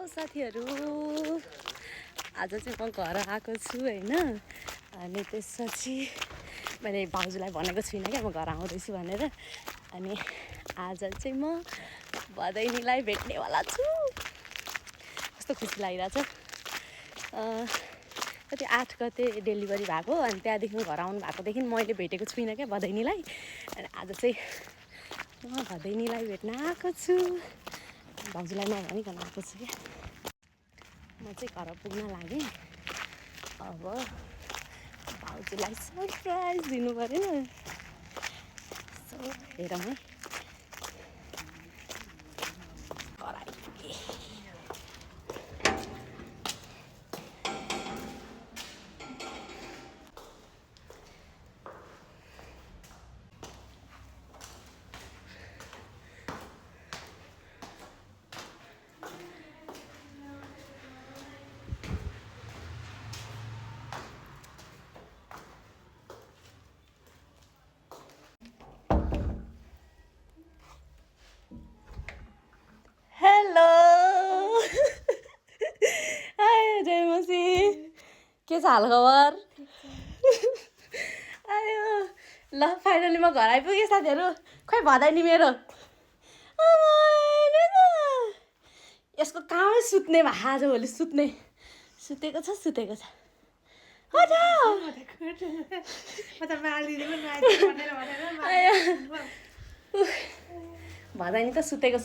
साथीहरू, आज चाहिँ म घर आएको छु होइन। अनि त्यसपछि मैले भाउजूलाई भनेको छुइनँ क्या म घर आउँदैछु भनेर। अनि आज चाहिँ म भदैनीलाई भेट्नेवाला छु। कस्तो खुसी लागिरहेछ। कति 8 गते डेलिभरी भएको, अनि त्यहाँदेखि घर आउनु भएकोदेखि मैले भेटेको छुइनँ क्या भदैनीलाई। अनि आज चाहिँ म भदैनीलाई भेट्न आएको छु। भाउजूलाई नभनिकन आएको छु क्या। म चाहिँ घर पुग्न लागेँ। अब भाउजूलाई सरप्राइज दिनु पऱ्यो। सो हेरौँ है। हेलो हाय जय मसी, के छ हाल खबर? आयो ल फाइनली म घर आइपुगेँ साथीहरू। खोइ भदैनी मेरो। यसको कामै सुत्ने भए आजभोलि सुतेको छ। भदैनी त सुतेको